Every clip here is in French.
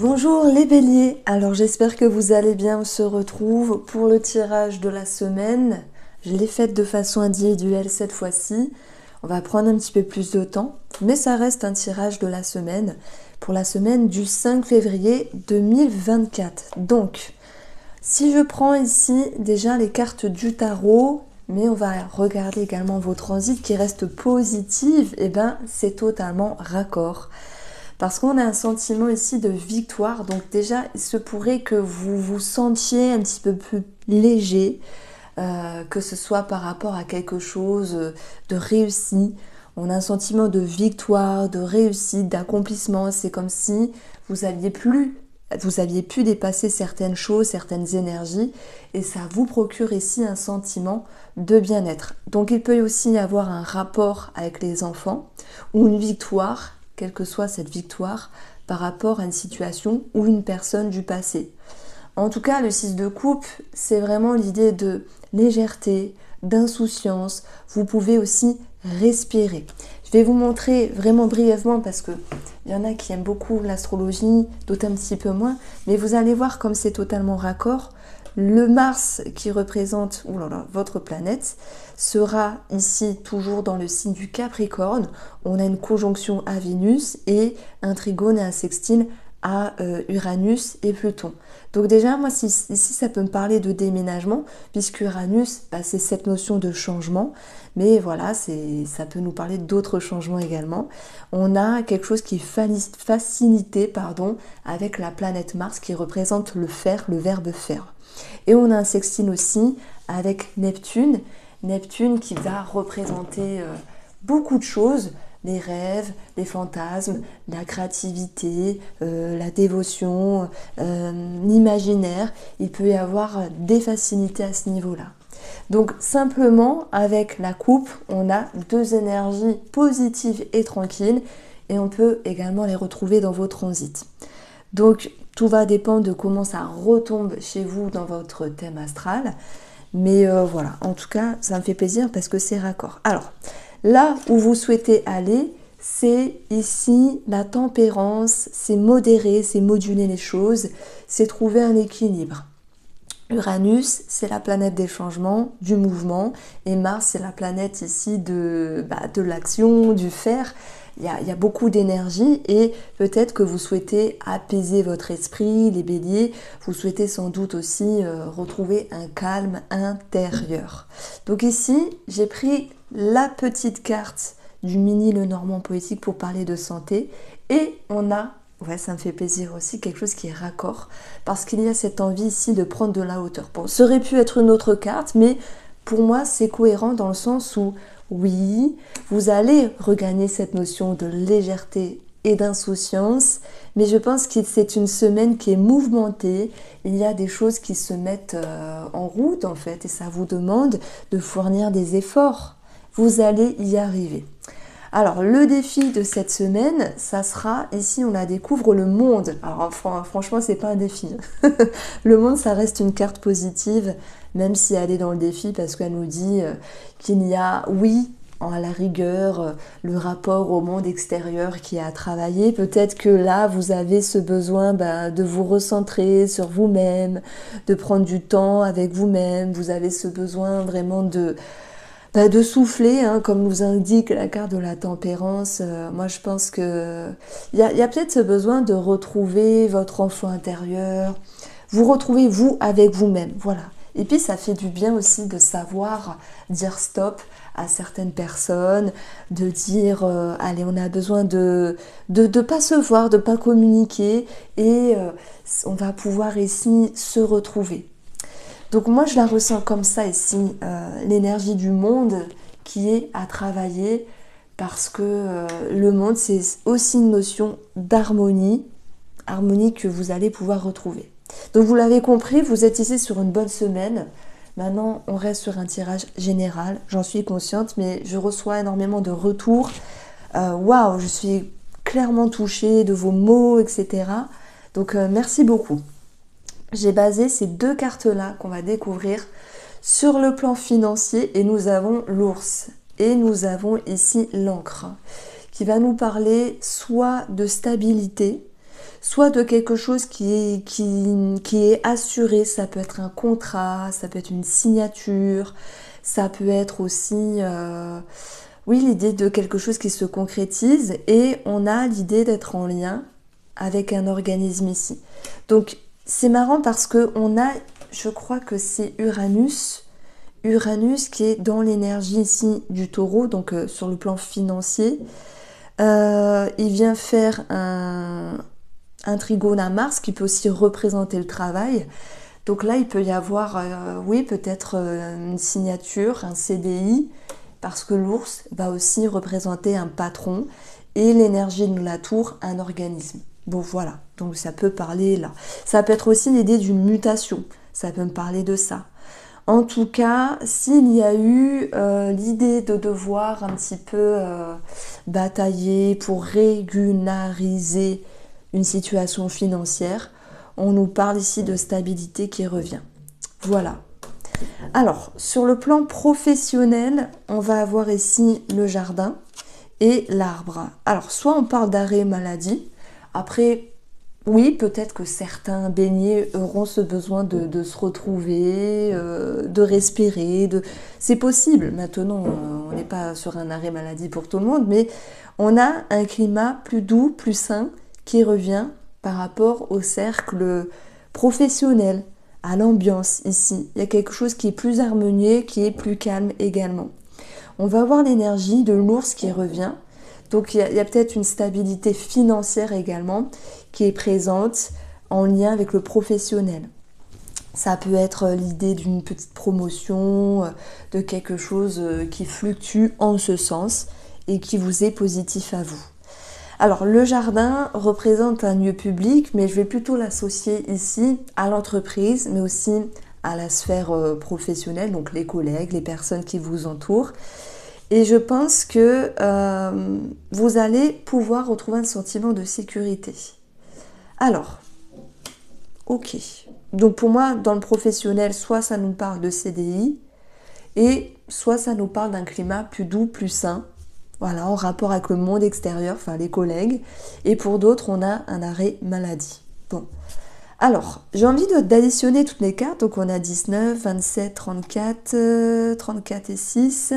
Bonjour les béliers, alors j'espère que vous allez bien, on se retrouve pour le tirage de la semaine. Je l'ai fait de façon individuelle cette fois-ci, on va prendre un petit peu plus de temps, mais ça reste un tirage de la semaine, pour la semaine du 5 février 2024. Donc, si je prends ici déjà les cartes du tarot, mais on va regarder également vos transits qui restent positifs, et ben c'est totalement raccord. Parce qu'on a un sentiment ici de victoire, donc déjà il se pourrait que vous vous sentiez un petit peu plus léger, que ce soit par rapport à quelque chose de réussi. On a un sentiment de victoire, de réussite, d'accomplissement. C'est comme si vous aviez pu dépasser certaines choses, certaines énergies, et ça vous procure ici un sentiment de bien-être. Donc il peut aussi y avoir un rapport avec les enfants ou une victoire, quelle que soit cette victoire, par rapport à une situation ou une personne du passé. En tout cas, le 6 de coupe, c'est vraiment l'idée de légèreté, d'insouciance. Vous pouvez aussi respirer. Je vais vous montrer vraiment brièvement parce que il y en a qui aiment beaucoup l'astrologie, d'autres un petit peu moins, mais vous allez voir comme c'est totalement raccord. Le Mars qui représente votre planète sera ici toujours dans le signe du Capricorne. On a une conjonction à Vénus et un trigone et un sextile à Uranus et Pluton. Donc déjà, moi, ici, ça peut me parler de déménagement, puisque Uranus, c'est cette notion de changement, mais voilà, ça peut nous parler d'autres changements également. On a quelque chose qui est facilité, avec la planète Mars qui représente le fer, le verbe faire. Et on a un sextile aussi avec Neptune, Neptune qui va représenter beaucoup de choses, les rêves, les fantasmes, la créativité, la dévotion, l'imaginaire. Il peut y avoir des facilités à ce niveau-là. Donc simplement, avec la coupe, on a deux énergies positives et tranquilles et on peut également les retrouver dans vos transits. Donc tout va dépendre de comment ça retombe chez vous dans votre thème astral. Mais voilà, en tout cas, ça me fait plaisir parce que c'est raccord. Alors, là où vous souhaitez aller, c'est ici la tempérance, c'est modérer, c'est moduler les choses, c'est trouver un équilibre. Uranus, c'est la planète des changements, du mouvement, et Mars, c'est la planète ici de l'action, du faire. Il y a beaucoup d'énergie et peut-être que vous souhaitez apaiser votre esprit, les béliers, vous souhaitez sans doute aussi retrouver un calme intérieur. Donc ici, j'ai pris la petite carte du mini Lenormand poétique pour parler de santé et on a, ça me fait plaisir aussi, quelque chose qui est raccord parce qu'il y a cette envie ici de prendre de la hauteur. Bon, ça aurait pu être une autre carte, mais pour moi, c'est cohérent dans le sens où oui, vous allez regagner cette notion de légèreté et d'insouciance, mais je pense que c'est une semaine qui est mouvementée. Il y a des choses qui se mettent en route en fait, et ça vous demande de fournir des efforts. Vous allez y arriver. Alors, le défi de cette semaine, ça sera, ici on la découvre, le monde. Alors franchement, c'est pas un défi. Le monde, ça reste une carte positive, même si elle est dans le défi, parce qu'elle nous dit qu'il y a, oui, à la rigueur, le rapport au monde extérieur qui a à travailler. Peut-être que là, vous avez ce besoin de vous recentrer sur vous-même, de prendre du temps avec vous-même. Vous avez ce besoin vraiment de souffler, comme nous indique la carte de la tempérance. Moi, je pense que il y a peut-être ce besoin de retrouver votre enfant intérieur, vous retrouver vous avec vous-même, voilà. Et puis, ça fait du bien aussi de savoir dire stop à certaines personnes, de dire allez, on a besoin de pas se voir, de pas communiquer, et on va pouvoir ici se retrouver. Donc moi, je la ressens comme ça ici, l'énergie du monde qui est à travailler parce que le monde, c'est aussi une notion d'harmonie, harmonie que vous allez pouvoir retrouver. Donc vous l'avez compris, vous êtes ici sur une bonne semaine. Maintenant, on reste sur un tirage général, j'en suis consciente, mais je reçois énormément de retours. Waouh, je suis clairement touchée de vos mots, etc. Donc merci beaucoup. J'ai basé ces deux cartes-là qu'on va découvrir sur le plan financier et nous avons l'ours et nous avons ici l'encre qui va nous parler soit de stabilité, soit de quelque chose qui est assuré. Ça peut être un contrat, ça peut être une signature, ça peut être aussi, oui, l'idée de quelque chose qui se concrétise, et on a l'idée d'être en lien avec un organisme ici. Donc c'est marrant parce que on a, je crois que c'est Uranus qui est dans l'énergie ici du taureau, donc sur le plan financier. Il vient faire un trigone à Mars qui peut aussi représenter le travail. Donc là, il peut y avoir, oui, peut-être une signature, un CDI, parce que l'ours va aussi représenter un patron, et l'énergie de la tour, un organisme. Bon, voilà, donc ça peut parler là. Ça peut être aussi l'idée d'une mutation, ça peut me parler de ça. En tout cas, s'il y a eu l'idée de devoir un petit peu batailler pour régulariser une situation financière, on nous parle ici de stabilité qui revient. Voilà. Alors, sur le plan professionnel, on va avoir ici le jardin et l'arbre. Alors, soit on parle d'arrêt maladie. Après, oui, peut-être que certains béliers auront ce besoin de se retrouver, de respirer. C'est possible. Maintenant, on n'est pas sur un arrêt maladie pour tout le monde, mais on a un climat plus doux, plus sain qui revient par rapport au cercle professionnel, à l'ambiance ici. Il y a quelque chose qui est plus harmonieux, qui est plus calme également. On va avoir l'énergie de l'ours qui revient. Donc il y a peut-être une stabilité financière également qui est présente en lien avec le professionnel. Ça peut être l'idée d'une petite promotion, de quelque chose qui fluctue en ce sens et qui vous est positif à vous. Alors le jardin représente un lieu public, mais je vais plutôt l'associer ici à l'entreprise, mais aussi à la sphère professionnelle, donc les collègues, les personnes qui vous entourent. Et je pense que vous allez pouvoir retrouver un sentiment de sécurité. Alors, ok. Donc pour moi, dans le professionnel, soit ça nous parle de CDI, et soit ça nous parle d'un climat plus doux, plus sain, voilà, en rapport avec le monde extérieur, enfin les collègues. Et pour d'autres, on a un arrêt maladie. Bon. Alors, j'ai envie d'additionner toutes les cartes. Donc on a 19, 27, 34, 34 et 6...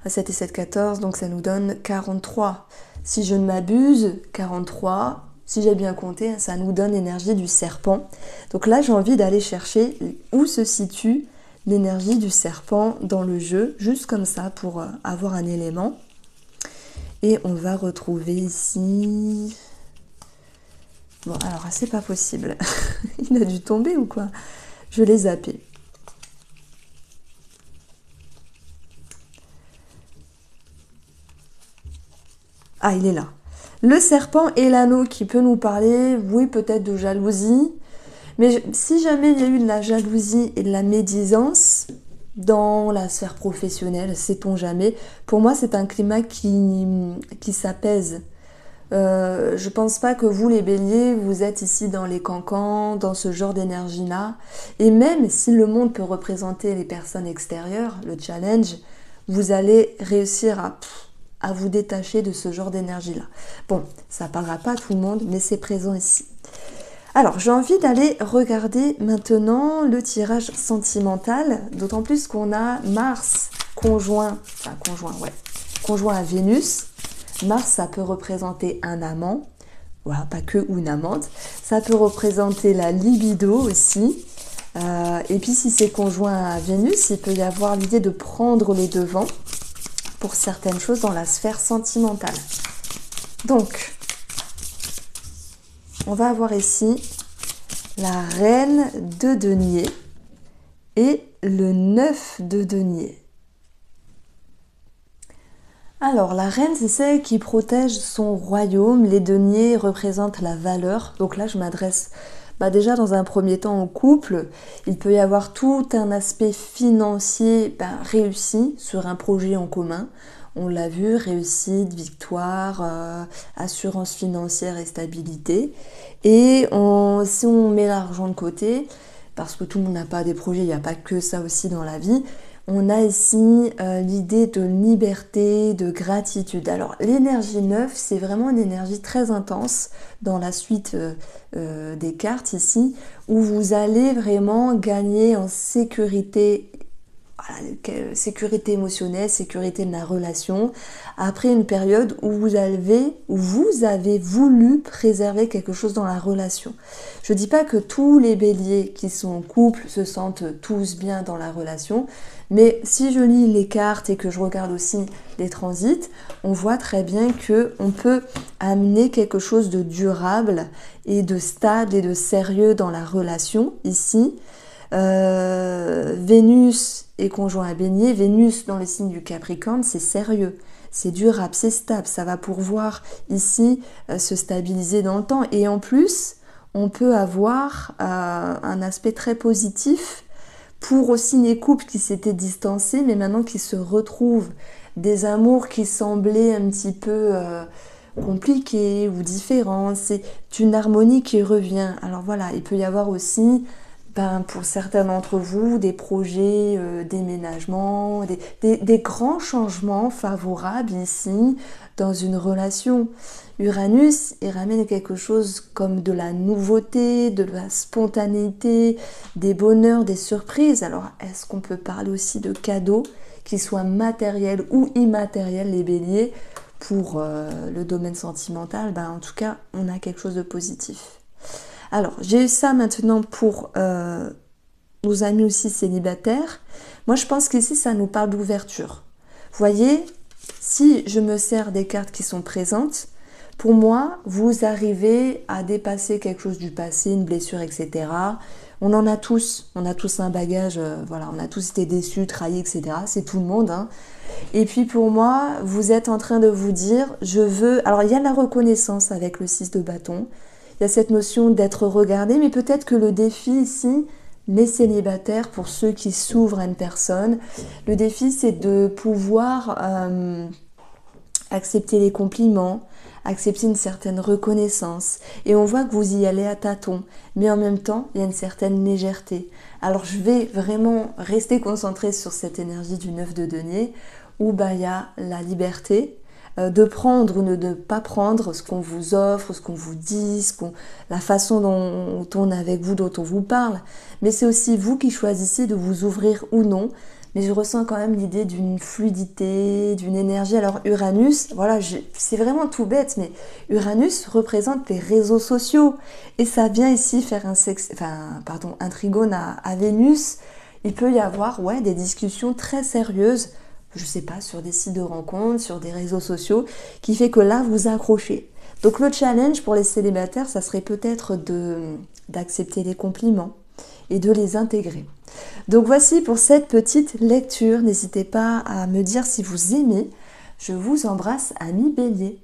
7 et 7, 14, donc ça nous donne 43. Si je ne m'abuse, 43, si j'ai bien compté, ça nous donne l'énergie du serpent. Donc là, j'ai envie d'aller chercher où se situe l'énergie du serpent dans le jeu, juste comme ça, pour avoir un élément. Et on va retrouver ici... Bon, alors, c'est pas possible. Il a dû tomber ou quoi? Je l'ai zappé. Ah, il est là. Le serpent et l'anneau qui peut nous parler, oui, peut-être de jalousie. Mais si jamais il y a eu de la jalousie et de la médisance dans la sphère professionnelle, sait-on jamais. Pour moi, c'est un climat qui s'apaise. Je pense pas que vous, les béliers, vous êtes ici dans les cancans, dans ce genre d'énergie-là. Et même si le monde peut représenter les personnes extérieures, le challenge, vous allez réussir à vous détacher de ce genre d'énergie-là. Bon, ça ne parlera pas à tout le monde, mais c'est présent ici. Alors, j'ai envie d'aller regarder maintenant le tirage sentimental, d'autant plus qu'on a Mars conjoint à Vénus. Mars, ça peut représenter un amant, voilà, pas que ou une amante. Ça peut représenter la libido aussi. Et puis, si c'est conjoint à Vénus, il peut y avoir l'idée de prendre les devants pour certaines choses dans la sphère sentimentale. Donc, on va avoir ici la reine de denier et le 9 de denier. Alors, la reine, c'est celle qui protège son royaume. Les deniers représentent la valeur. Donc là, je m'adresse déjà dans un premier temps au couple. Il peut y avoir tout un aspect financier réussi sur un projet en commun. On l'a vu, réussite, victoire, assurance financière et stabilité. Et si on met l'argent de côté, parce que tout le monde n'a pas des projets, il n'y a pas que ça aussi dans la vie, On a ici l'idée de liberté, de gratitude. Alors l'énergie 9, c'est vraiment une énergie très intense dans la suite des cartes ici, où vous allez vraiment gagner en sécurité. Voilà, sécurité émotionnelle, sécurité de la relation, après une période où vous avez voulu préserver quelque chose dans la relation. Je ne dis pas que tous les béliers qui sont en couple se sentent tous bien dans la relation, mais si je lis les cartes et que je regarde aussi les transits, on voit très bien qu'on peut amener quelque chose de durable et de stable et de sérieux dans la relation ici. Vénus est conjoint à Bélier. Vénus dans le signe du Capricorne, c'est sérieux, c'est durable, c'est stable, ça va pouvoir ici se stabiliser dans le temps. Et en plus, on peut avoir un aspect très positif pour aussi les couples qui s'étaient distancés, mais maintenant qui se retrouvent, des amours qui semblaient un petit peu compliqués ou différents. C'est une harmonie qui revient. Alors voilà, il peut y avoir aussi pour certains d'entre vous, des projets déménagement, des grands changements favorables ici dans une relation. Uranus, il ramène quelque chose comme de la nouveauté, de la spontanéité, des bonheurs, des surprises. Alors, est-ce qu'on peut parler aussi de cadeaux, qu'ils soient matériels ou immatériels, les béliers, pour le domaine sentimental? En tout cas, on a quelque chose de positif. Alors, j'ai eu ça maintenant pour nos amis aussi célibataires. Moi, je pense qu'ici, ça nous parle d'ouverture. Vous voyez, si je me sers des cartes qui sont présentes, pour moi, vous arrivez à dépasser quelque chose du passé, une blessure, etc. On en a tous. On a tous un bagage, voilà, on a tous été déçus, trahis, etc. C'est tout le monde, hein. Et puis pour moi, vous êtes en train de vous dire, je veux... Alors, il y a la reconnaissance avec le 6 de bâton. Il y a cette notion d'être regardé, mais peut-être que le défi ici, les célibataires, pour ceux qui s'ouvrent à une personne, le défi c'est de pouvoir accepter les compliments, accepter une certaine reconnaissance. Et on voit que vous y allez à tâtons, mais en même temps, il y a une certaine légèreté. Alors je vais vraiment rester concentrée sur cette énergie du 9 de denier, où il y a la liberté, de prendre ou de ne pas prendre ce qu'on vous offre, ce qu'on vous dit, la façon dont on est avec vous, dont on vous parle. Mais c'est aussi vous qui choisissez de vous ouvrir ou non. Mais je ressens quand même l'idée d'une fluidité, d'une énergie. Alors Uranus, voilà, c'est vraiment tout bête, mais Uranus représente les réseaux sociaux. Et ça vient ici faire un trigone à Vénus. Il peut y avoir des discussions très sérieuses, je sais pas, sur des sites de rencontres, sur des réseaux sociaux, qui fait que là, vous accrochez. Donc le challenge pour les célibataires, ça serait peut-être d'accepter les compliments et de les intégrer. Donc voici pour cette petite lecture. N'hésitez pas à me dire si vous aimez. Je vous embrasse, amis béliers.